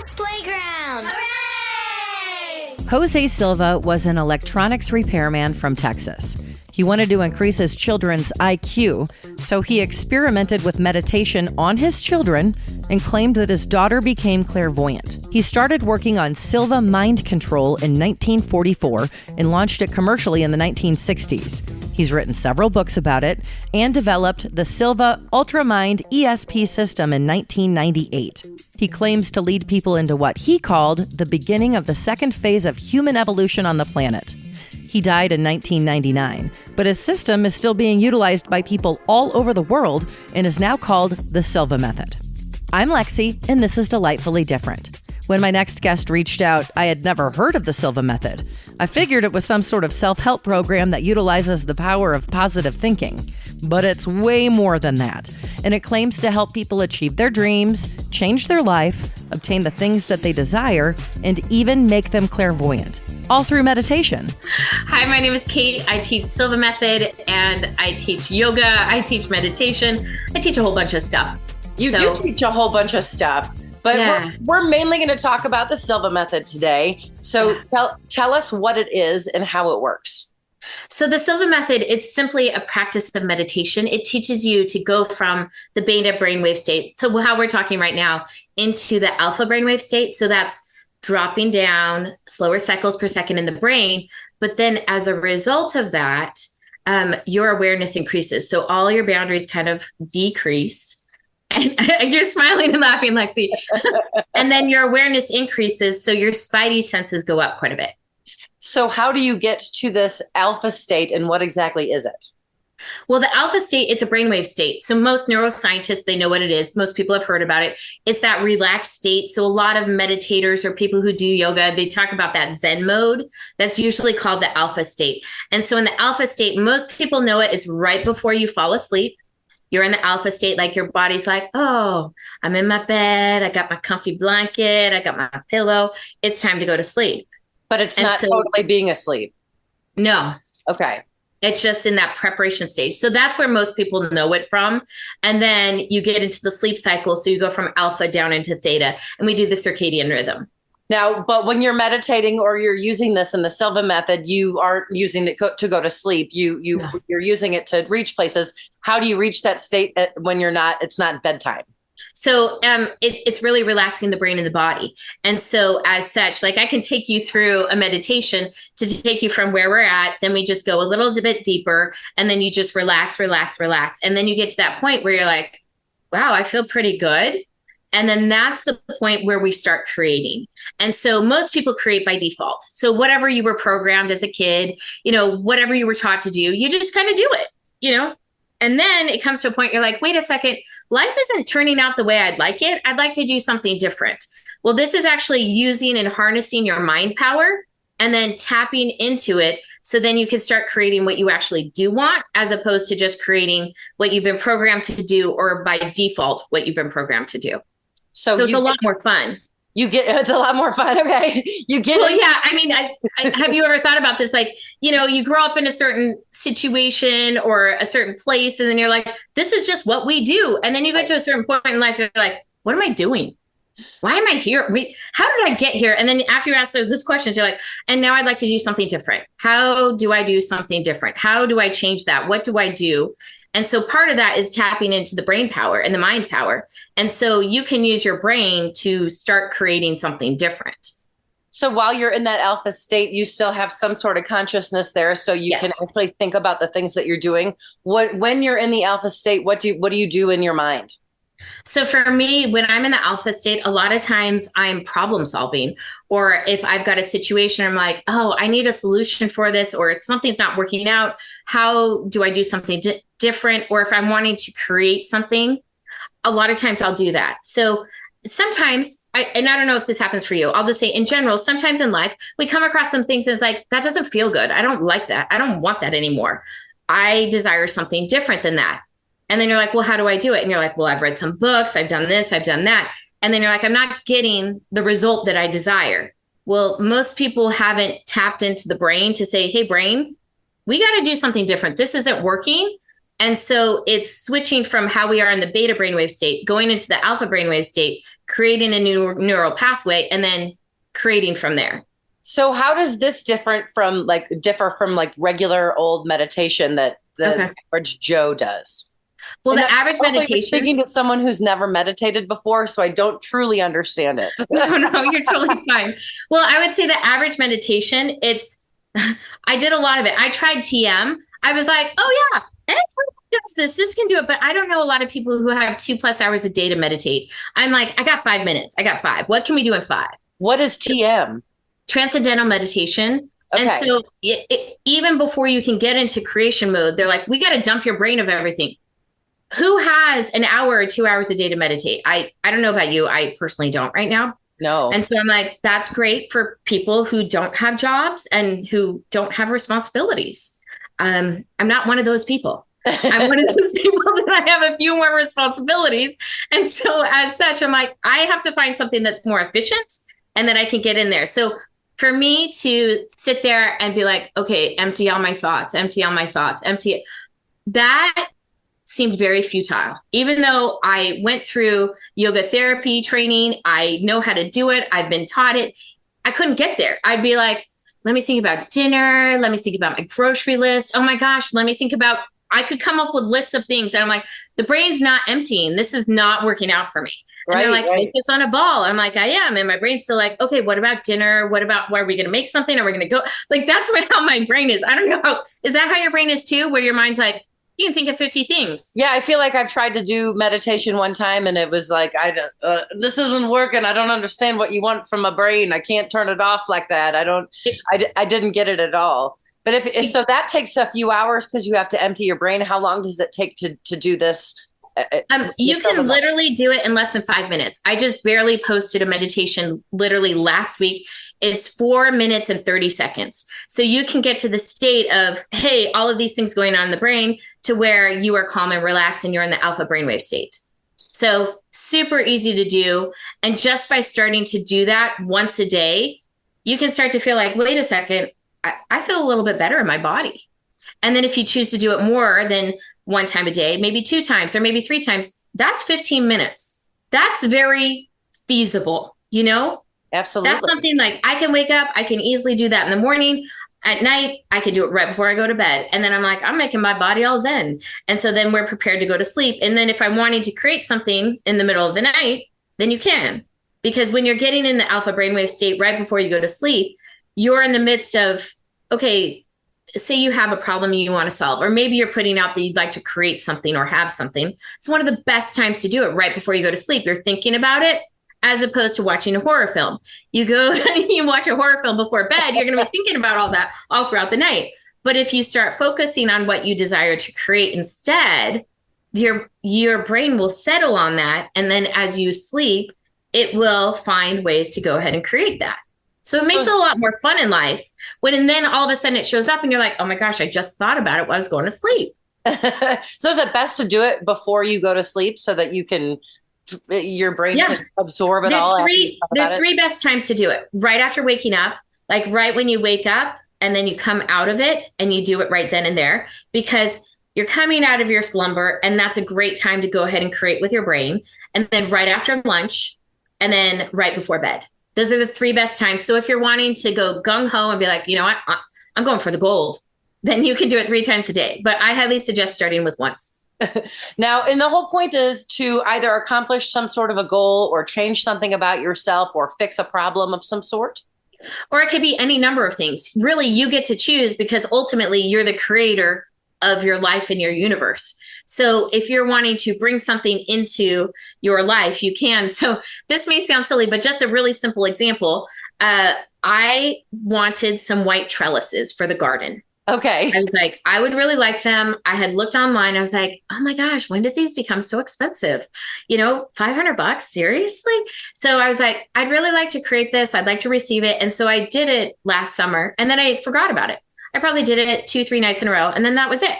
Kids Playground. Hooray! Jose Silva was an electronics repairman from Texas. He wanted to increase his children's IQ, so he experimented with meditation on his children and claimed that his daughter became clairvoyant. He started working on Silva mind control in 1944 and launched it commercially in the 1960s. He's written several books about it and developed the Silva Ultramind ESP system in 1998. He claims to lead people into what he called the beginning of the second phase of human evolution on the planet. He died in 1999, but his system is still being utilized by people all over the world and is now called the Silva method. I'm Lexi, and this is Delightfully Different. When my next guest reached out, I had never heard of the Silva method. I figured it was some sort of self-help program that utilizes the power of positive thinking. But it's way more than that, and it claims to help people achieve their dreams, change their life, obtain the things that they desire, and even make them clairvoyant, all through meditation. Hi, my name is Cate. I teach Silva method, and I teach yoga, I teach meditation, I teach a whole bunch of stuff. You do teach a whole bunch of stuff, but we're mainly going to talk about the Silva method today. So tell us what it is and how it works. So the Silva method, it's simply a practice of meditation. It teaches you to go from the beta brainwave state, so how we're talking right now, into the alpha brainwave state. So that's dropping down slower cycles per second in the brain. But then as a result of that, your awareness increases. So all your boundaries kind of decrease. And you're smiling and laughing, Lexi. And then your awareness increases. So your spidey senses go up quite a bit. So how do you get to this alpha state, and what exactly is it? Well, the alpha state, it's a brainwave state. So most neuroscientists, they know what it is. Most people have heard about it. It's that relaxed state. So a lot of meditators or people who do yoga, they talk about that Zen mode. That's usually called the alpha state. And so in the alpha state, most people know it. It's right before you fall asleep. You're in the alpha state, like your body's like, oh, I'm in my bed. I got my comfy blanket. I got my pillow. It's time to go to sleep. But it's not totally being asleep. No. Okay. It's just in that preparation stage. So that's where most people know it from. And then you get into the sleep cycle. So you go from alpha down into theta, and we do the circadian rhythm. Now, but when you're meditating or you're using this in the Silva method, you aren't using it to go to sleep. You're using it to reach places. How do you reach that state when it's not bedtime? So it's really relaxing the brain and the body. And so as such, like I can take you through a meditation to take you from where we're at. Then we just go a little bit deeper, and then you just relax. And then you get to that point where you're like, wow, I feel pretty good. And then that's the point where we start creating. And so most people create by default. So whatever you were programmed as a kid, whatever you were taught to do, you just kind of do it, And then it comes to a point you're like, wait a second, life isn't turning out the way I'd like it. I'd like to do something different. Well, this is actually using and harnessing your mind power and then tapping into it. So then you can start creating what you actually do want, as opposed to just creating what you've been programmed to do, or by default, what you've been programmed to do. So it's a lot more fun. It's a lot more fun. Okay. Well, yeah. I mean, I have you ever thought about this? Like, you grow up in a certain situation or a certain place, and then you're like, this is just what we do. And then you get to a certain point in life, you're like, what am I doing? Why am I here? Wait, how did I get here? And then after you ask those questions, you're like, and now I'd like to do something different. How do I do something different? How do I change that? What do I do? And so part of that is tapping into the brain power and the mind power. And so you can use your brain to start creating something different. So while you're in that alpha state, you still have some sort of consciousness there. So you can actually think about the things that you're doing. When you're in the alpha state, what do you do in your mind? So for me, when I'm in the alpha state, a lot of times I'm problem solving. Or if I've got a situation, I'm like, oh, I need a solution for this, or if something's not working out, how do I do something different? Or if I'm wanting to create something, a lot of times I'll do that. So sometimes, and I don't know if this happens for you, I'll just say in general, sometimes in life, we come across some things and it's like, that doesn't feel good. I don't like that. I don't want that anymore. I desire something different than that. And then you're like, well, how do I do it? And you're like, well, I've read some books, I've done this, I've done that. And then you're like, I'm not getting the result that I desire. Well, most people haven't tapped into the brain to say, hey, brain, we got to do something different. This isn't working. And so it's switching from how we are in the beta brainwave state, going into the alpha brainwave state, creating a new neural pathway, and then creating from there. So how does this differ from regular old meditation that the average Joe does? Well, the average meditation. Speaking to someone who's never meditated before, so I don't truly understand it. No, you're totally fine. Well, I would say the average meditation, I did a lot of it. I tried TM. I was like, oh yeah, everyone does this. This can do it. But I don't know a lot of people who have 2+ hours a day to meditate. I'm like, I got 5 minutes. I got 5. What can we do in 5? What is TM? Transcendental meditation. Okay. And so even before you can get into creation mode, they're like, we got to dump your brain of everything. Who has an hour or 2 hours a day to meditate? I don't know about you. I personally don't right now. No. And so I'm like, that's great for people who don't have jobs and who don't have responsibilities. I'm not one of those people. I'm one of those people that I have a few more responsibilities. And so as such, I'm like, I have to find something that's more efficient and that I can get in there. So for me to sit there and be like, okay, empty all my thoughts, that seemed very futile. Even though I went through yoga therapy training, I know how to do it, I've been taught it, I couldn't get there. I'd be like, let me think about dinner, let me think about my grocery list. Oh my gosh, let me think about, I could come up with lists of things. And I'm like, the brain's not emptying. This is not working out for me. And they're like, focus on a ball. I'm like, I am. And my brain's still like, okay, what about dinner? What about, where are we going to make something? Are we going to go? Like, that's how my brain is. I don't know. Is that how your brain is too? Where your mind's like, you can think of 50 things. Yeah, I feel like I've tried to do meditation one time and it was like, this isn't working. I don't understand what you want from my brain. I can't turn it off like that. I didn't get it at all. But so that takes a few hours because you have to empty your brain. How long does it take to do this? You can literally do it in less than 5 minutes. I just barely posted a meditation literally last week. It's 4 minutes and 30 seconds. So you can get to the state of, hey, all of these things going on in the brain to where you are calm and relaxed and you're in the alpha brainwave state. So super easy to do. And just by starting to do that once a day, you can start to feel like, wait a second, I feel a little bit better in my body. And then if you choose to do it more than 1 time a day, maybe 2 times or maybe 3 times, that's 15 minutes. That's very feasible, you know? Absolutely. That's something like I can wake up, I can easily do that in the morning. At night, I could do it right before I go to bed. And then I'm like, I'm making my body all zen. And so then we're prepared to go to sleep. And then if I'm wanting to create something in the middle of the night, then you can. Because when you're getting in the alpha brainwave state right before you go to sleep, you're in the midst of, okay, say you have a problem you want to solve, or maybe you're putting out that you'd like to create something or have something. It's one of the best times to do it right before you go to sleep. You're thinking about it as opposed to watching a horror film. You go, you watch a horror film before bed, you're going to be thinking about all that all throughout the night. But if you start focusing on what you desire to create instead, your brain will settle on that. And then as you sleep, it will find ways to go ahead and create that. So it makes it a lot more fun in life and then all of a sudden it shows up and you're like, oh my gosh, I just thought about it while I was going to sleep. So is it best to do it before you go to sleep so that your brain can absorb it all? There's 3 best times to do it. Right after waking up, like right when you wake up and then you come out of it and you do it right then and there because you're coming out of your slumber and that's a great time to go ahead and create with your brain. And then right after lunch and then right before bed. Those are the 3 best times. So if you're wanting to go gung-ho and be like, you know what, I'm going for the gold, then you can do it 3 times a day. But I highly suggest starting with once. Now, and the whole point is to either accomplish some sort of a goal or change something about yourself or fix a problem of some sort. Or it could be any number of things. Really, you get to choose because ultimately you're the creator of your life and your universe. So if you're wanting to bring something into your life, you can. So this may sound silly, but just a really simple example. I wanted some white trellises for the garden. Okay. I was like, I would really like them. I had looked online. I was like, oh my gosh, when did these become so expensive? $500, seriously? So I was like, I'd really like to create this. I'd like to receive it. And so I did it last summer and then I forgot about it. I probably did it 2-3 nights in a row. And then that was it.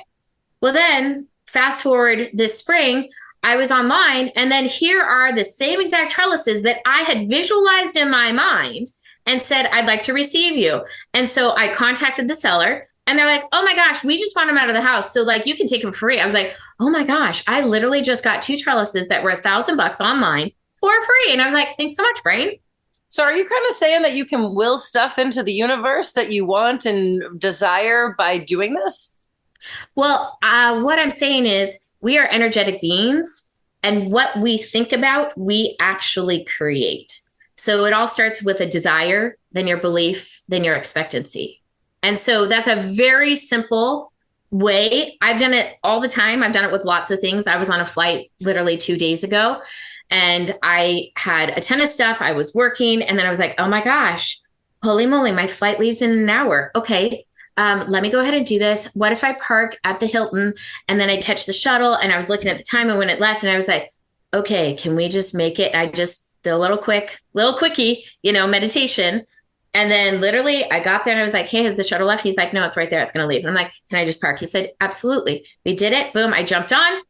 Well, then fast forward this spring, I was online and then here are the same exact trellises that I had visualized in my mind and said, I'd like to receive you. And so I contacted the seller And they're like, oh my gosh, we just want him out of the house. So like, you can take him free. I was like, oh my gosh, I literally just got 2 trellises that were $1,000 online for free. And I was like, thanks so much, brain. So are you kind of saying that you can will stuff into the universe that you want and desire by doing this? Well, what I'm saying is we are energetic beings, and what we think about, we actually create. So it all starts with a desire, then your belief, then your expectancy. And so that's a very simple way. I've done it all the time. I've done it with lots of things. I was on a flight literally 2 days ago, and I had a ton of stuff. I was working, and then I was like, oh my gosh, holy moly, my flight leaves in an hour. Okay. Let me go ahead and do this. What if I park at the Hilton and then I catch the shuttle? And I was looking at the time and when it left, and I was like, okay, can we just make it? I just did a little quickie, meditation. And then literally I got there and I was like, hey, has the shuttle left? He's like, no, it's right there. It's going to leave. And I'm like, can I just park? He said, absolutely. We did it. Boom. I jumped on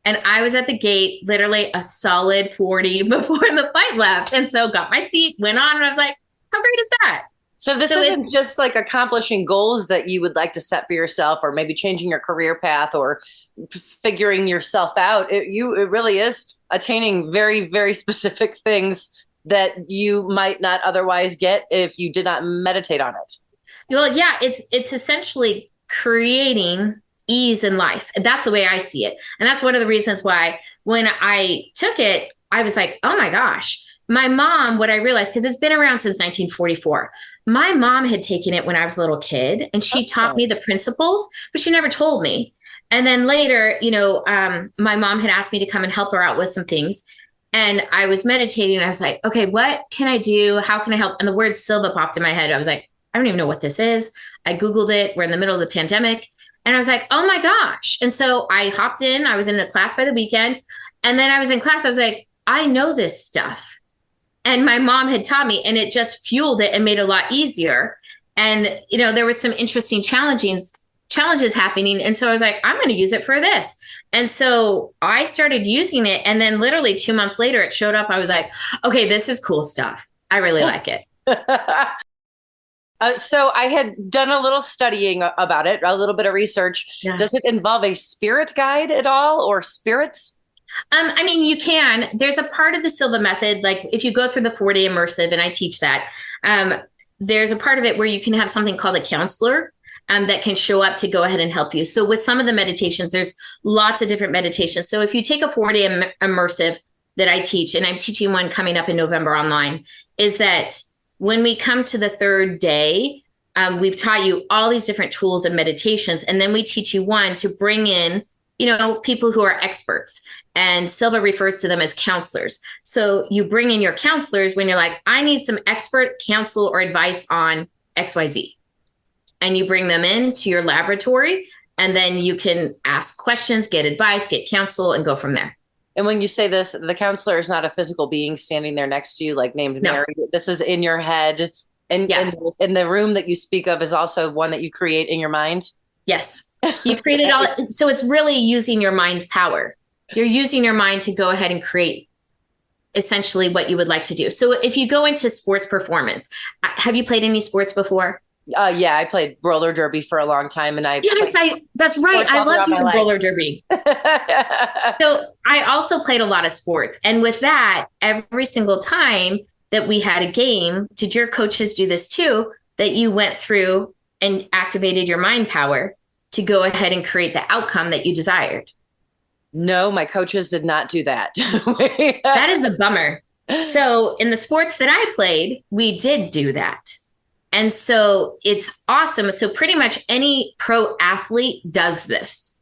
and I was at the gate, literally a solid 40 before the flight left. And so got my seat, went on, and I was like, how great is that? So this isn't just like accomplishing goals that you would like to set for yourself, or maybe changing your career path or figuring yourself out. It really is attaining very, very specific things that you might not otherwise get if you did not meditate on it. Well, yeah, it's essentially creating ease in life. That's the way I see it. And that's one of the reasons why when I took it, I was like, oh my gosh. My mom, what I realized, because it's been around since 1944, my mom had taken it when I was a little kid, and she taught me the principles, but she never told me. And then later, my mom had asked me to come and help her out with some things. And I was meditating, and I was like, okay, what can I do? How can I help? And the word Silva popped in my head. I was like, I don't even know what this is. I Googled it. We're in the middle of the pandemic. And I was like, oh my gosh. And so I hopped in. I was in a class by the weekend. And then I was in class. I was like, I know this stuff. And my mom had taught me, and it just fueled it and made it a lot easier. And, there was some interesting challenges happening. And so I was like, I'm going to use it for this. And so I started using it. And then literally 2 months later, it showed up. I was like, okay, this is cool stuff. I really like it. So I had done a little studying about it, a little bit of research. Yeah. Does it involve a spirit guide at all, or spirits? You can. There's a part of the Silva method, like if you go through the 4-day immersive, and I teach that, there's a part of it where you can have something called a counselor that can show up to go ahead and help you. So with some of the meditations, there's lots of different meditations. So if you take a 4-day immersive that I teach, and I'm teaching one coming up in November online, is that when we come to the 3rd day, we've taught you all these different tools and meditations, and then we teach you one to bring in people who are experts, and Silva refers to them as counselors. So you bring in your counselors when you're like, I need some expert counsel or advice on XYZ. And you bring them into your laboratory, and then you can ask questions, get advice, get counsel, and go from there. And when you say this, the counselor is not a physical being standing there next to you, like named No. Mary. This is in your head. And, Yeah. and the room that you speak of is also one that you create in your mind. Yes. You create it all. So it's really using your mind's power. You're using your mind to go ahead and create essentially what you would like to do. So if you go into sports performance, have you played any sports before? Yeah, I played roller derby for a long time, and That's right. I love doing roller derby. So I also played a lot of sports. And with that, every single time that we had a game, did your coaches do this too, that you went through and activated your mind power to go ahead and create the outcome that you desired? No, my coaches did not do that. That is a bummer. So in the sports that I played, we did do that. And so it's awesome. So pretty much any pro athlete does this,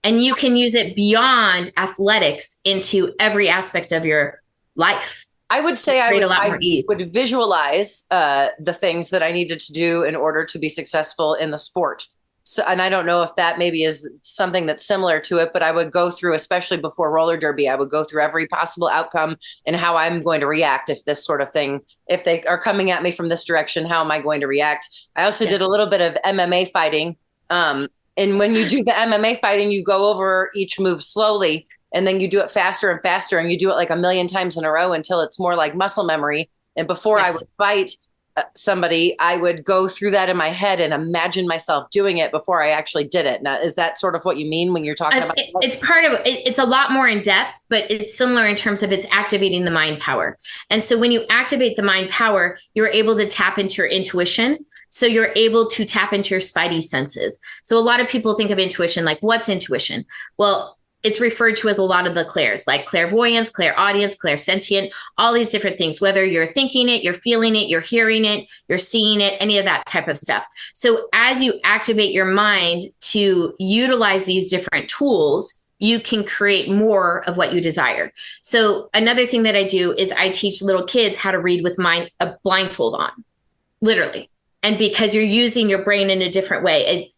and you can use it beyond athletics into every aspect of your life. I would say I ease. would visualize the things that I needed to do in order to be successful in the sport. So, and I don't know if that maybe is something that's similar to it, but I would go through, especially before roller derby, I would go through every possible outcome and how I'm going to react if this sort of thing, if they are coming at me from this direction, how am I going to react? I also did a little bit of MMA fighting. And when you do the MMA fighting, you go over each move slowly, and then you do it faster and faster, and you do it like a million times in a row until it's more like muscle memory. And before I would fight, somebody, I would go through that in my head and imagine myself doing it before I actually did it. Now, is that sort of what you mean when you're talking about it's part of it? It's a lot more in depth, but it's similar in terms of it's activating the mind power. And so when you activate the mind power, you're able to tap into your intuition. So you're able to tap into your spidey senses. So a lot of people think of intuition like, what's intuition? Well, it's referred to as a lot of the clairs, like clairvoyance, clairaudience, clairsentient, all these different things, whether you're thinking it, you're feeling it, you're hearing it, you're seeing it, any of that type of stuff. So as you activate your mind to utilize these different tools, you can create more of what you desire. So another thing that I do is I teach little kids how to read with a blindfold on, literally. And because you're using your brain in a different way.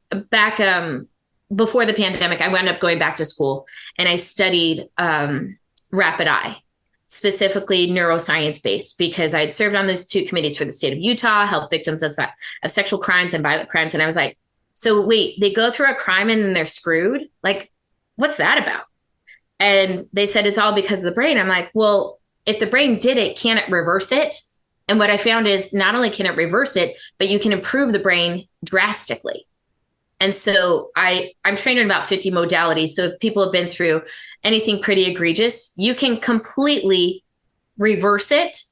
Before the pandemic, I wound up going back to school and I studied rapid eye, specifically neuroscience based, because I'd served on those 2 committees for the state of Utah, helped victims of sexual crimes and violent crimes. And I was like, so wait, they go through a crime and then they're screwed? Like, what's that about? And they said, it's all because of the brain. I'm like, well, if the brain did it, can it reverse it? And what I found is not only can it reverse it, but you can improve the brain drastically. And so I'm trained in about 50 modalities. So if people have been through anything pretty egregious, you can completely reverse it.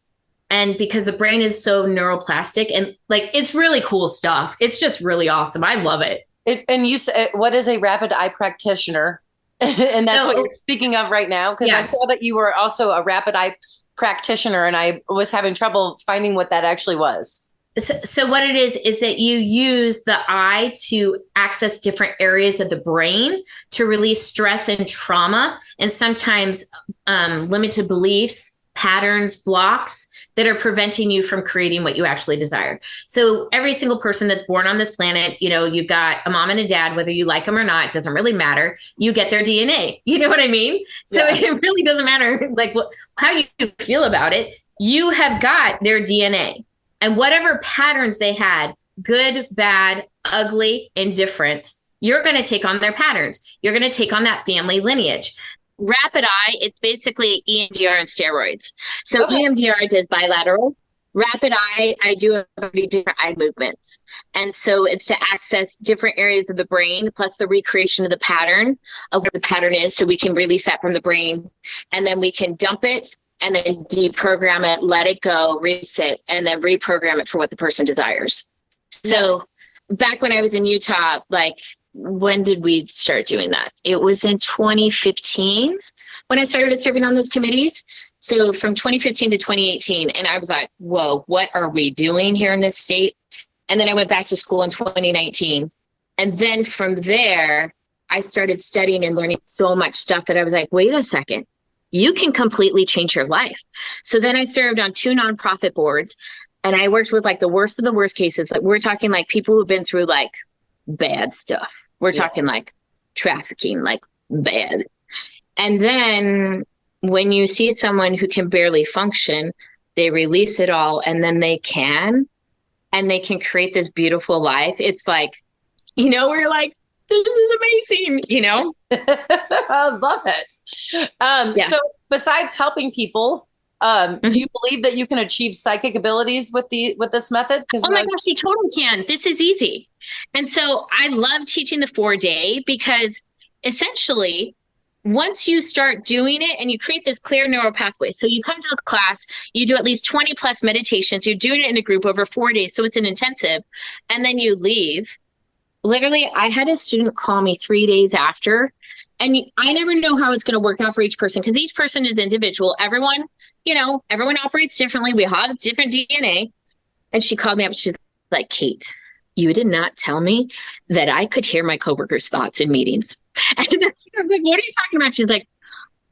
And because the brain is so neuroplastic and like, it's really cool stuff. It's just really awesome. I love it. And you said, what is a rapid eye practitioner? And that's what you're speaking of right now. Because I saw that you were also a rapid eye practitioner and I was having trouble finding what that actually was. So what it is that you use the eye to access different areas of the brain to release stress and trauma, and sometimes limited beliefs, patterns, blocks that are preventing you from creating what you actually desire. So every single person that's born on this planet, you've got a mom and a dad, whether you like them or not, it doesn't really matter. You get their DNA. You know what I mean? So it really doesn't matter like how you feel about it. You have got their DNA. And whatever patterns they had, good, bad, ugly, indifferent, you're going to take on their patterns. You're going to take on that family lineage. Rapid eye, it's basically EMDR and steroids. So EMDR does bilateral. Rapid eye, I do different eye movements. And so it's to access different areas of the brain, plus the recreation of the pattern of what the pattern is. So we can release that from the brain and then we can dump it and then deprogram it, let it go, reset, and then reprogram it for what the person desires. So back when I was in Utah, like, when did we start doing that? It was in 2015 when I started serving on those committees. So from 2015 to 2018, and I was like, whoa, what are we doing here in this state? And then I went back to school in 2019. And then from there, I started studying and learning so much stuff that I was like, wait a second. You can completely change your life. So then I served on 2 nonprofit boards and I worked with like the worst of the worst cases. Like we're talking like people who've been through like bad stuff. We're talking like trafficking, like bad. And then when you see someone who can barely function, they release it all and then they can create this beautiful life. It's like, we're like, this is amazing, I love it. So besides helping people, do you believe that you can achieve psychic abilities with this method? Oh my gosh, you totally can. This is easy. And so I love teaching the 4-day because essentially once you start doing it and you create this clear neural pathway, so you come to the class, you do at least 20 plus meditations, you're doing it in a group over 4 days. So it's an intensive, and then you leave. Literally, I had a student call me 3 days after, and I never know how it's going to work out for each person because each person is individual. Everyone operates differently. We all have different DNA. And she called me up. She's like, Cate, you did not tell me that I could hear my coworkers' thoughts in meetings. And I was like, what are you talking about? She's like,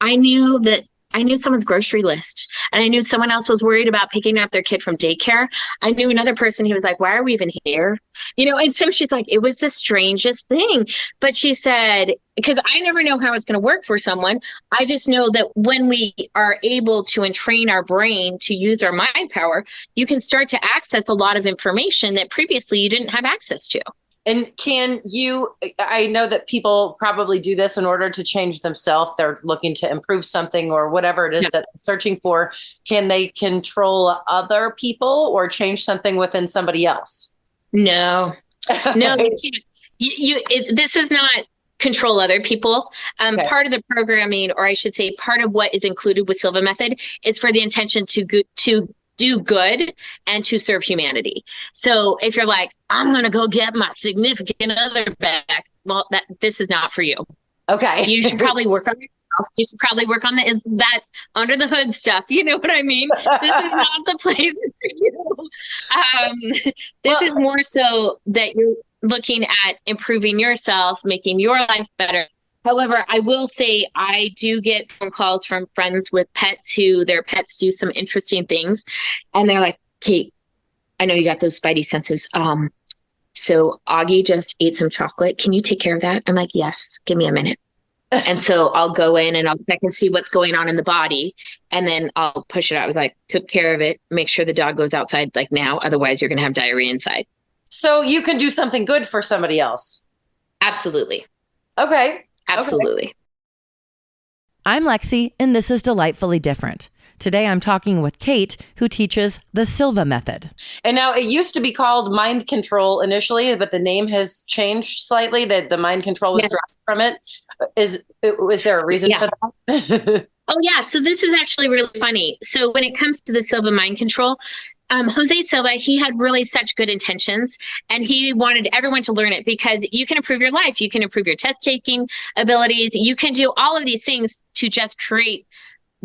I knew someone's grocery list, and I knew someone else was worried about picking up their kid from daycare. I knew another person, he was like, why are we even here? And so she's like, it was the strangest thing. But she said, because I never know how it's going to work for someone. I just know that when we are able to entrain our brain to use our mind power, you can start to access a lot of information that previously you didn't have access to. And I know that people probably do this in order to change themselves. They're looking to improve something or whatever it is that they're searching for. Can they control other people or change something within somebody else? No, no, you can't. This is not control other people. Okay. Part of the programming, or I should say, part of what is included with Silva method is for the intention to do good and to serve humanity. So if you're like, I'm going to go get my significant other back, well, this is not for you. Okay. You should probably work on yourself. You should probably work on that under the hood stuff. You know what I mean? This is not the place for you. This is more so that you're looking at improving yourself, making your life better. However, I will say I do get phone calls from friends with pets who their pets do some interesting things. And they're like, Cate, I know you got those spidey senses. So Augie just ate some chocolate. Can you take care of that? I'm like, yes, give me a minute. And so I'll go in and I'll check and see what's going on in the body. And then I'll push it out. I was like, took care of it. Make sure the dog goes outside like now. Otherwise, you're going to have diarrhea inside. So you can do something good for somebody else. Absolutely. Okay. Absolutely. Okay. I'm Lexi, and this is Delightfully Different. Today I'm talking with Cate, who teaches the Silva method. And now it used to be called mind control initially, but the name has changed slightly, that the mind control was dropped from it. Was there a reason for that? Oh, yeah. So this is actually really funny. So when it comes to the Silva mind control, Jose Silva, he had really such good intentions, and he wanted everyone to learn it because you can improve your life. You can improve your test taking abilities. You can do all of these things to just create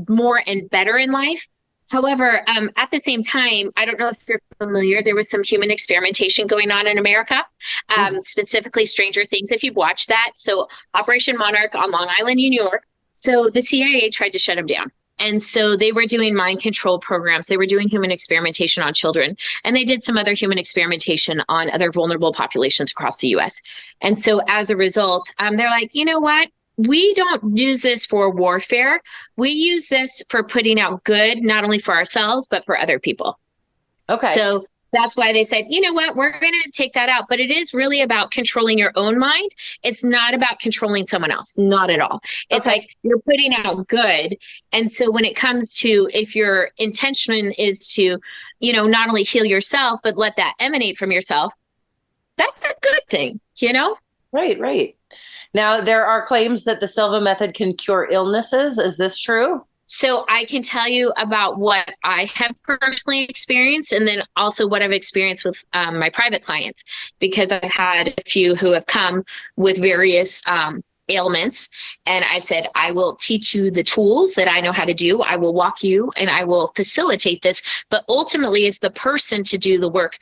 more and better in life. However, at the same time, I don't know if you're familiar, there was some human experimentation going on in America, specifically Stranger Things, if you've watched that. So Operation Monarch on Long Island, New York. So the CIA tried to shut him down. And so they were doing mind control programs. They were doing human experimentation on children. And they did some other human experimentation on other vulnerable populations across the US. And so as a result, they're like, you know what? We don't use this for warfare. We use this for putting out good, not only for ourselves, but for other people. Okay. So that's why they said, you know what, we're going to take that out. But it is really about controlling your own mind. It's not about controlling someone else. Not at all. It's like you're putting out good. And so when it comes to, if your intention is to, you know, not only heal yourself, but let that emanate from yourself, that's a good thing, you know? Right, right. Now, there are claims that the Silva method can cure illnesses. Is this true? So I can tell you about what I have personally experienced, and then also what I've experienced with my private clients, because I've had a few who have come with various ailments. And I said, I will teach you the tools that I know how to do. I will walk you and I will facilitate this. But ultimately, it's the person to do the work.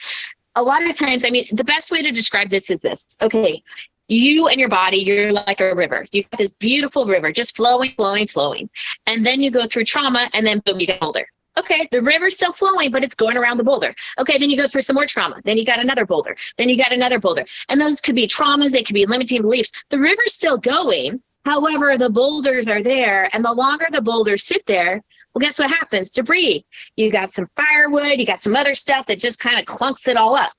A lot of times, I mean, the best way to describe this is this. Okay. You and your body, you're like a river. You got this beautiful river just flowing, flowing, flowing. And then you go through trauma and then boom, you get a boulder. Okay, the river's still flowing, but it's going around the boulder. Okay, then you go through some more trauma. Then you got another boulder. Then you got another boulder. And those could be traumas. They could be limiting beliefs. The river's still going. However, the boulders are there. And the longer the boulders sit there, well, guess what happens? Debris. You got some firewood. You got some other stuff that just kind of clunks it all up.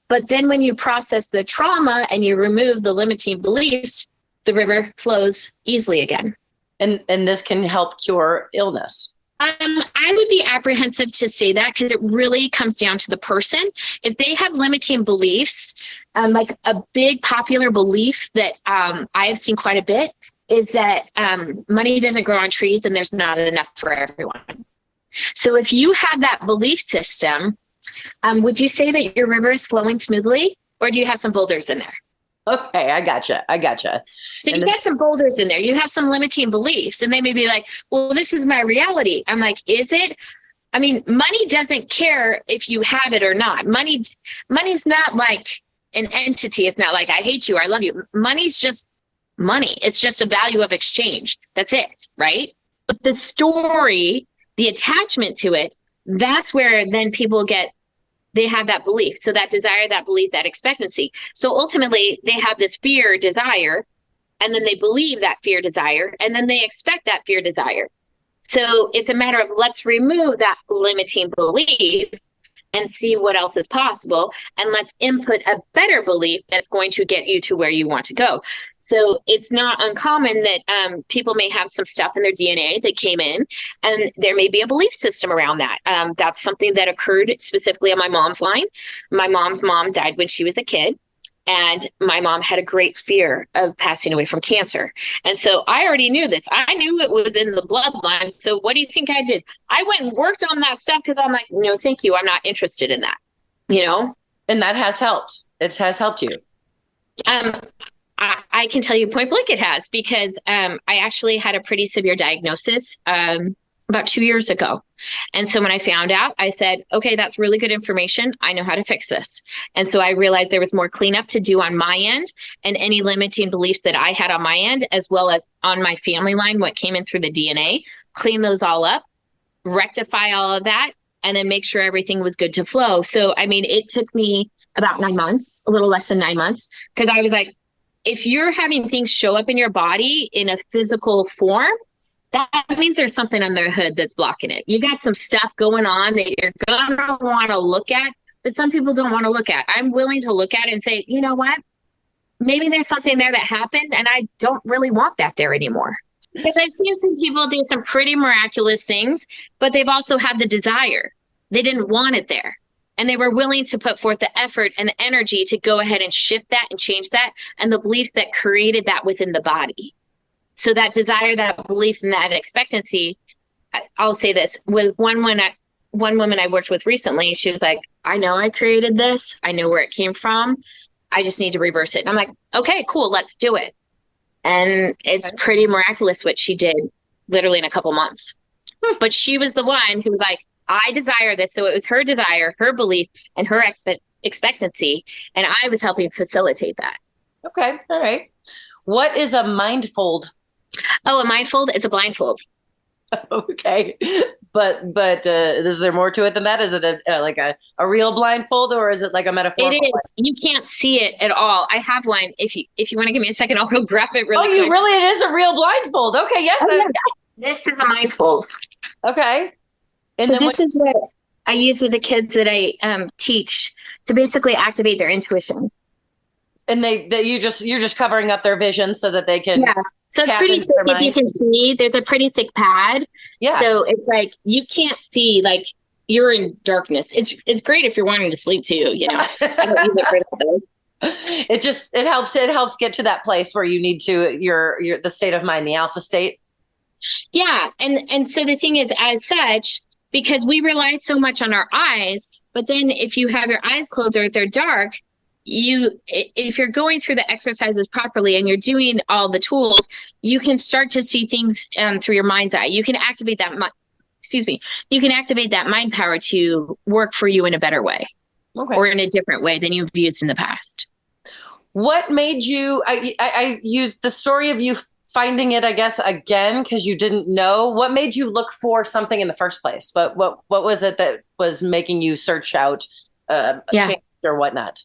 But then when you process the trauma and you remove the limiting beliefs, the river flows easily again. And this can help cure illness. I would be apprehensive to say that because it really comes down to the person. If they have limiting beliefs, like a big popular belief that I have seen quite a bit is that money doesn't grow on trees and there's not enough for everyone. So if you have that belief system, would you say that your river is flowing smoothly, or do you have some boulders in there? Okay, I gotcha. So you got some boulders in there. You have some limiting beliefs, and they may be like, well, this is my reality. I'm like, is it? I mean, money doesn't care if you have it or not. Money's not like an entity. It's not like, I hate you, I love you. Money's just money. It's just a value of exchange. That's it, right? But the story, the attachment to it, that's where then people they have that belief. So that desire, that belief, that expectancy. So ultimately they have this fear, desire, and then they believe that fear, desire, and then they expect that fear, desire. So it's a matter of let's remove that limiting belief and see what else is possible. And let's input a better belief that's going to get you to where you want to go. So it's not uncommon that people may have some stuff in their DNA that came in, and there may be a belief system around that. That's something that occurred specifically on my mom's line. My mom's mom died when she was a kid. And my mom had a great fear of passing away from cancer. And so I already knew this. I knew it was in the bloodline. So what do you think I did? I went and worked on that stuff because I'm like, no, thank you. I'm not interested in that, you know? And that has helped. It has helped you. I can tell you point blank it has, because I actually had a pretty severe diagnosis about 2 years ago. And so when I found out, I said, okay, that's really good information. I know how to fix this. And so I realized there was more cleanup to do on my end, and any limiting beliefs that I had on my end, as well as on my family line, what came in through the DNA, clean those all up, rectify all of that, and then make sure everything was good to flow. So, I mean, it took me about 9 months, a little less than 9 months, because I was like, if you're having things show up in your body in a physical form, that means there's something under the hood that's blocking it. You got some stuff going on that you're going to want to look at, but some people don't want to look at. I'm willing to look at it and say, you know what? Maybe there's something there that happened, and I don't really want that there anymore. Because I've seen some people do some pretty miraculous things, but they've also had the desire. They didn't want it there. And they were willing to put forth the effort and the energy to go ahead and shift that and change that, and the beliefs that created that within the body. So that desire, that belief, and that expectancy, I'll say this, with one woman I worked with recently, she was like, I know I created this. I know where it came from. I just need to reverse it. And I'm like, okay, cool, let's do it. And it's pretty miraculous what she did literally in a couple months. But she was the one who was like, I desire this. So it was her desire, her belief, and her expectancy. And I was helping facilitate that. Okay. All right. What is a mindfold? Oh, a mindfold? It's a blindfold. Okay. But is there more to it than that? Is it like a real blindfold, or is it like a metaphor? It is. You can't see it at all. I have one. If you want to give me a second, I'll go grab it really quick. It is a real blindfold. Okay. Yes. Oh, yeah. This is a mindfold. Okay. And so then this is what I use with the kids that I teach to basically activate their intuition. And you're just covering up their vision so that they can. Yeah. So it's pretty thick. If you can see, there's a pretty thick pad. Yeah. So it's like you can't see, like you're in darkness. It's great if you're wanting to sleep too. You know, I don't use it for that though. It helps get to that place where you need to your the state of mind, the alpha state. Yeah, and so the thing is, as such, because we rely so much on our eyes, but then if you have your eyes closed or if they're dark, if you're going through the exercises properly and you're doing all the tools, you can start to see things through your mind's eye. You can activate that. You can activate that mind power to work for you in a better way, or in a different way than you've used in the past. What made you? I used the story of you finding it, I guess, again, because you didn't know. What made you look for something in the first place? But what was it that was making you search out a change or whatnot?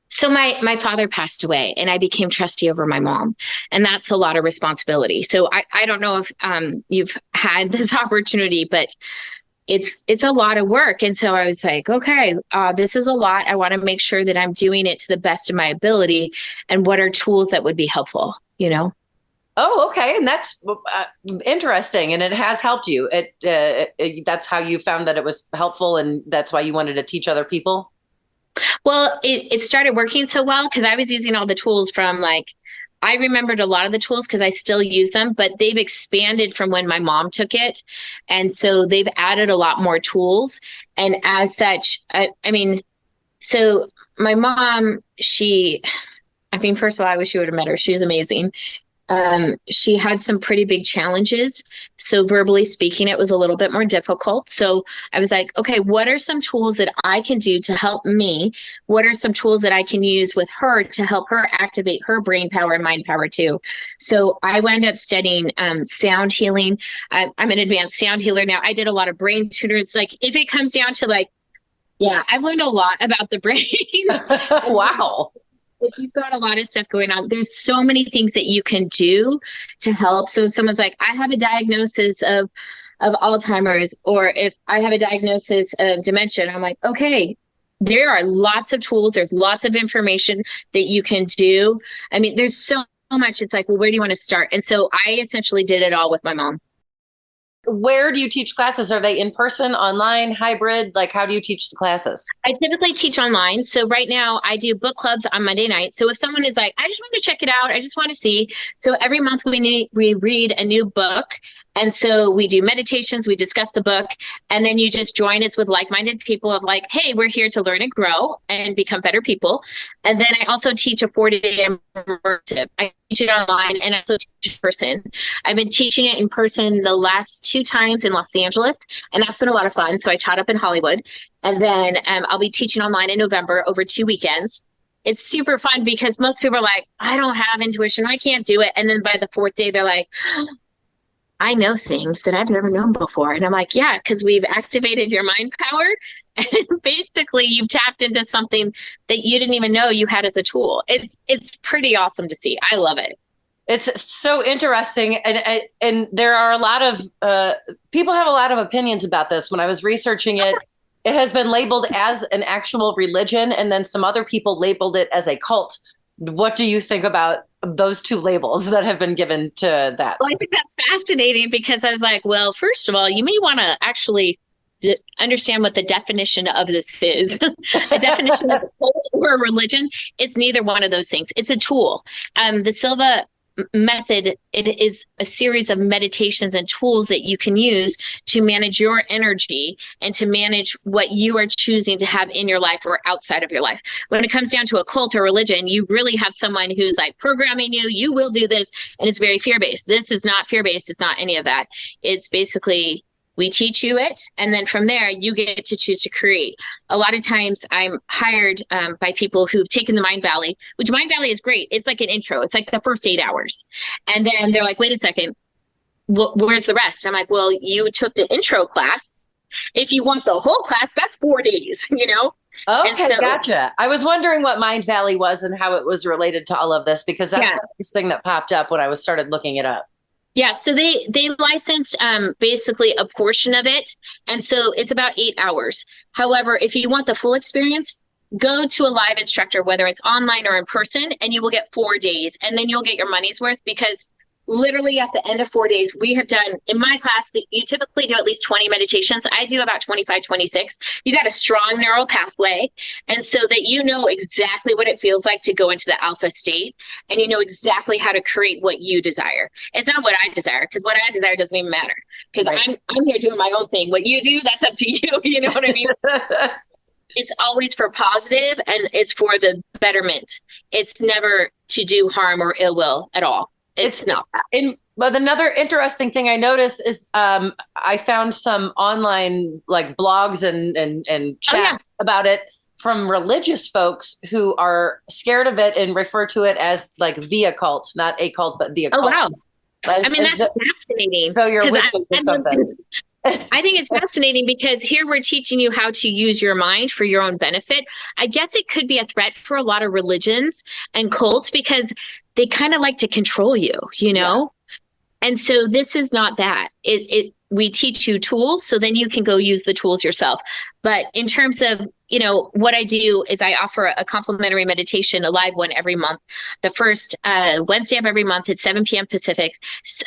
So my father passed away, and I became trustee over my mom, and that's a lot of responsibility. So I don't know if you've had this opportunity, but it's a lot of work. And so I was like, okay, this is a lot. I want to make sure that I'm doing it to the best of my ability, and what are tools that would be helpful, you know? Oh, okay. And that's interesting. And it has helped you. That's how you found that it was helpful, and that's why you wanted to teach other people? Well, it started working so well because I was using all the tools from I remembered a lot of the tools because I still use them, but they've expanded from when my mom took it. And so they've added a lot more tools. And as such, I mean, so my mom, first of all, I wish you would have met her. She was amazing. She had some pretty big challenges. So verbally speaking, it was a little bit more difficult. So I was like, okay, what are some tools that I can do to help me? What are some tools that I can use with her to help her activate her brain power and mind power too? So I wound up studying sound healing. I'm an advanced sound healer now. I did a lot of brain tuners. If it comes down to I've learned a lot about the brain. Wow. If you've got a lot of stuff going on, there's so many things that you can do to help. So if someone's like, I have a diagnosis of of Alzheimer's, or if I have a diagnosis of dementia, I'm like, okay, there are lots of tools. There's lots of information that you can do. I mean, there's so much. It's like, well, where do you want to start? And so I essentially did it all with my mom. Where do you teach classes? Are they in person, online, hybrid? Like, how do you teach the classes? I typically teach online. So right now I do book clubs on Monday night. So if someone is like, I just want to check it out, I just want to see. So every month we read a new book. And so we do meditations, we discuss the book, and then you just join us with like-minded people of like, hey, we're here to learn and grow and become better people. And then I also teach a 40-day immersive. I teach it online and also teach in person. I've been teaching it in person the last 2 times in Los Angeles, and that's been a lot of fun. So I taught up in Hollywood, and then I'll be teaching online in November over 2 weekends. It's super fun because most people are like, I don't have intuition, I can't do it. And then by the 4th day, they're like, I know things that I've never known before. And I'm like, yeah, because we've activated your mind power. And basically you've tapped into something that you didn't even know you had as a tool. It's pretty awesome to see. I love it. It's so interesting. And there are a lot of people have a lot of opinions about this. When I was researching it, it has been labeled as an actual religion. And then some other people labeled it as a cult. What do you think about those 2 labels that have been given to that? Well, I think that's fascinating because I was like, well, first of all, you may want to actually understand what the definition of this is. The definition of a cult or a religion, it's neither one of those things. It's a tool. The Silva method, it is a series of meditations and tools that you can use to manage your energy and to manage what you are choosing to have in your life or outside of your life. When it comes down to a cult or religion, you really have someone who's like programming you, you will do this, and it's very fear-based. This is not fear-based. It's not any of that. It's basically, we teach you it, and then from there, you get to choose to create. A lot of times I'm hired by people who've taken the Mind Valley, which Mind Valley is great. It's like an intro. It's like the first 8 hours. And then they're like, wait a second, where's the rest? I'm like, well, you took the intro class. If you want the whole class, that's 4 days, you know? Okay, so, gotcha. I was wondering what Mind Valley was and how it was related to all of this, because that's the first thing that popped up when I started looking it up. Yeah, so they licensed basically a portion of it. And so it's about 8 hours. However, if you want the full experience, go to a live instructor, whether it's online or in person, and you will get 4 days. And then you'll get your money's worth, because literally at the end of 4 days, we have done, in my class, you typically do at least 20 meditations. I do about 25, 26. You got a strong neural pathway. And so that you know exactly what it feels like to go into the alpha state, and you know exactly how to create what you desire. It's not what I desire, because what I desire doesn't even matter, because I'm here doing my own thing. What you do, that's up to you. You know what I mean? It's always for positive, and it's for the betterment. It's never to do harm or ill will at all. It's not that. But another interesting thing I noticed is I found some online like blogs and chats about it from religious folks who are scared of it and refer to it as like the occult, not a cult, but the occult. Oh, wow. I mean, that's fascinating. So you're witches or something. I think it's fascinating because here we're teaching you how to use your mind for your own benefit. I guess it could be a threat for a lot of religions and cults because they kind of like to control you, you know? Yeah. And so this is not that. We teach you tools, so then you can go use the tools yourself. But in terms of, you know, what I do is I offer a complimentary meditation, a live one every month. The first Wednesday of every month at 7 p.m. Pacific,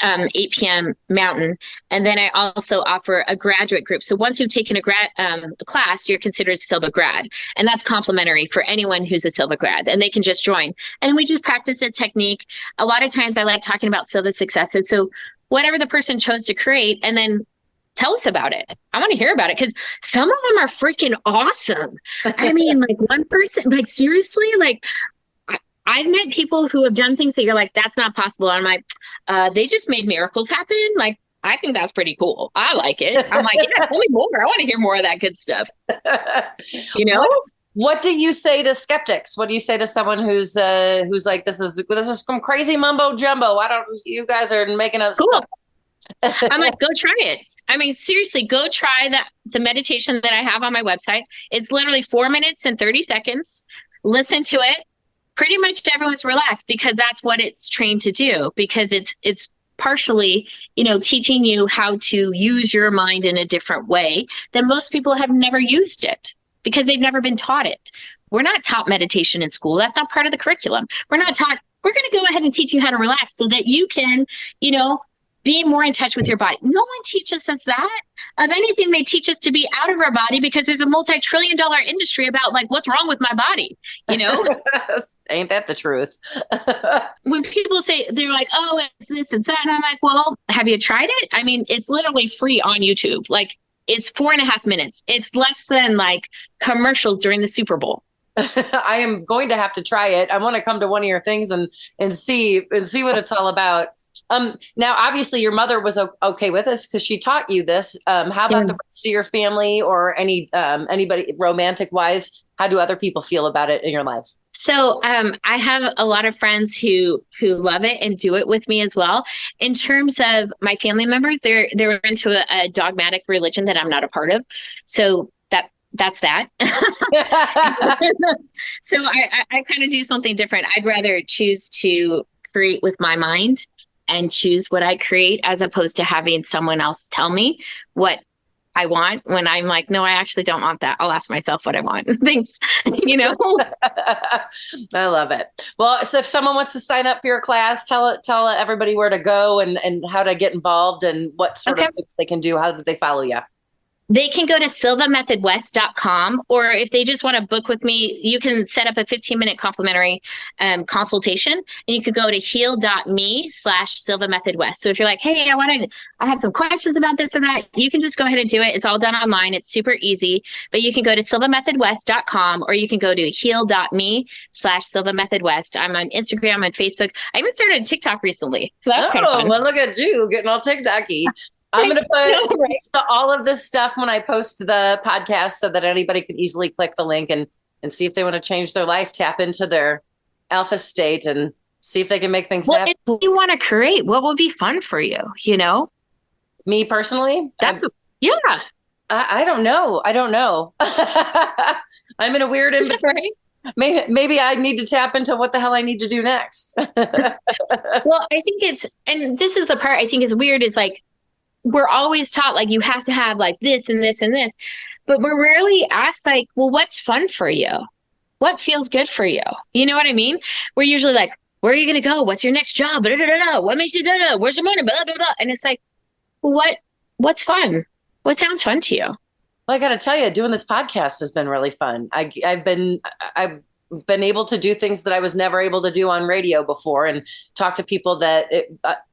8 p.m. Mountain. And then I also offer a graduate group. So once you've taken a class, you're considered a Silva grad. And that's complimentary for anyone who's a Silva grad. And they can just join. And we just practice a technique. A lot of times I like talking about Silva successes. So whatever the person chose to create, and then tell us about it. I want to hear about it, because some of them are freaking awesome. I mean, like one person, like seriously, like I've met people who have done things that you're like, that's not possible. I'm like, they just made miracles happen. Like, I think that's pretty cool. I like it. I'm like, yeah, tell me more. I want to hear more of that good stuff. You know? What do you say to skeptics? What do you say to someone who's like, this is some crazy mumbo jumbo? You guys are making up stuff. I'm like, go try it. I mean, seriously, go try the meditation that I have on my website. It's literally 4 minutes and 30 seconds. Listen to it. Pretty much everyone's relaxed because that's what it's trained to do, because it's partially, teaching you how to use your mind in a different way that most people have never used it because they've never been taught it. We're not taught meditation in school. That's not part of the curriculum. We're not taught, we're going to go ahead and teach you how to relax so that you can, be more in touch with your body. No one teaches us that. Of anything, they teach us to be out of our body because there's a multi-trillion-dollar industry about like, what's wrong with my body? Ain't that the truth? When people say, they're like, oh, it's this, it's that. And I'm like, well, have you tried it? I mean, it's literally free on YouTube. Like, it's 4.5 minutes. It's less than like commercials during the Super Bowl. I am going to have to try it. I want to come to one of your things and see what it's all about. Now, obviously, your mother was okay with this because she taught you this. How about the rest of your family or anybody romantic wise? How do other people feel about it in your life? So I have a lot of friends who love it and do it with me as well. In terms of my family members, they're into a dogmatic religion that I'm not a part of. So that's that. So I kind of do something different. I'd rather choose to create with my mind and choose what I create as opposed to having someone else tell me what I want when I'm like, no, I actually don't want that. I'll ask myself what I want. Thanks. I love it. Well, so if someone wants to sign up for your class, tell everybody where to go and how to get involved and what sort of things they can do. How do they follow you? They can go to silvamethodwest.com, or if they just want to book with me, you can set up a 15-minute complimentary consultation, and you could go to heal.me/silvamethodwest. So if you're like, hey, I have some questions about this or that, you can just go ahead and do it. It's all done online. It's super easy, but you can go to silvamethodwest.com, or you can go to heal.me/silvamethodwest. I'm on Instagram and Facebook. I even started TikTok recently. So that's kind of fun. Well, look at you getting all TikTok-y. I'm going to put links to all of this stuff when I post the podcast so that anybody can easily click the link and see if they want to change their life, tap into their alpha state and see if they can make things happen. What do you want to create? What would be fun for you? Me personally? Yeah. I don't know. I'm in a weird in-between. Maybe I need to tap into what the hell I need to do next. Well, I think and this is the part I think is weird is like, we're always taught like you have to have like this and this and this, but we're rarely asked like, well, what's fun for you? What feels good for you? You know what I mean? We're usually like, where are you going to go? What's your next job? Blah, blah, blah, blah. What makes you where's your money? Blah, blah, blah. And it's like, what's fun? What sounds fun to you? Well, I got to tell you, doing this podcast has been really fun. I've been able to do things that I was never able to do on radio before and talk to people that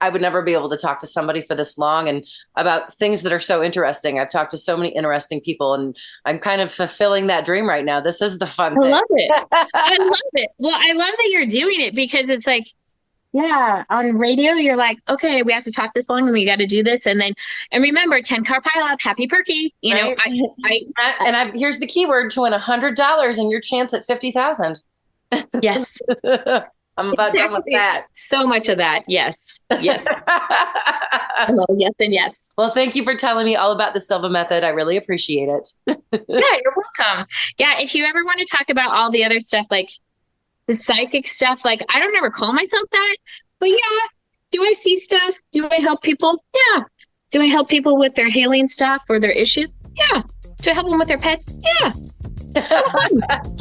I would never be able to talk to somebody for this long and about things that are so interesting. I've talked to so many interesting people and I'm kind of fulfilling that dream right now. This is the fun thing. I love it. I love it. Well, I love that you're doing it because it's like, yeah, on radio, you're like, okay, we have to talk this long and we got to do this. And remember, 10-car pile up, happy perky. Right. Here's the keyword to win $100 and your chance at 50,000. Yes. I'm about done with that. So much of that. Yes. Yes. Hello, yes and yes. Well, thank you for telling me all about the Silva method. I really appreciate it. Yeah, you're welcome. Yeah. If you ever want to talk about all the other stuff, like the psychic stuff, like I don't ever call myself that, but yeah. Do I see stuff? Do I help people? Yeah. Do I help people with their healing stuff or their issues? Yeah. Do I help them with their pets? Yeah.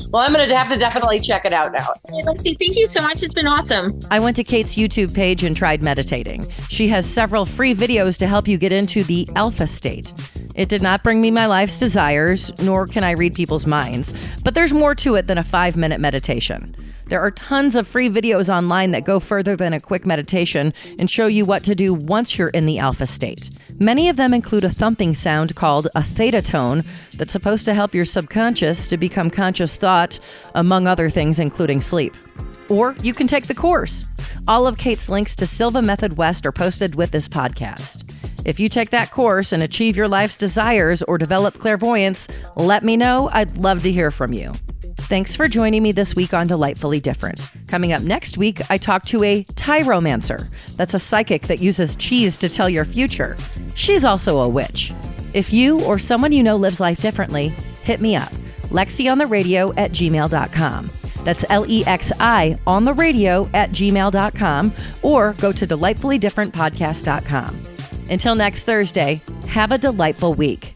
Well, I'm going to have to definitely check it out now. Hey, Lexi, thank you so much. It's been awesome. I went to Cate's YouTube page and tried meditating. She has several free videos to help you get into the alpha state. It did not bring me my life's desires, nor can I read people's minds, but there's more to it than a 5-minute meditation. There are tons of free videos online that go further than a quick meditation and show you what to do once you're in the alpha state. Many of them include a thumping sound called a theta tone that's supposed to help your subconscious to become conscious thought, among other things, including sleep. Or you can take the course. All of Cate's links to Silva Method West are posted with this podcast. If you take that course and achieve your life's desires or develop clairvoyance, let me know. I'd love to hear from you. Thanks for joining me this week on Delightfully Different. Coming up next week, I talk to a tyromancer. That's a psychic that uses cheese to tell your future. She's also a witch. If you or someone you know lives life differently, hit me up. LexiOnTheRadio@gmail.com. That's LEXI on the radio at gmail.com, or go to delightfullydifferentpodcast.com. Until next Thursday, have a delightful week.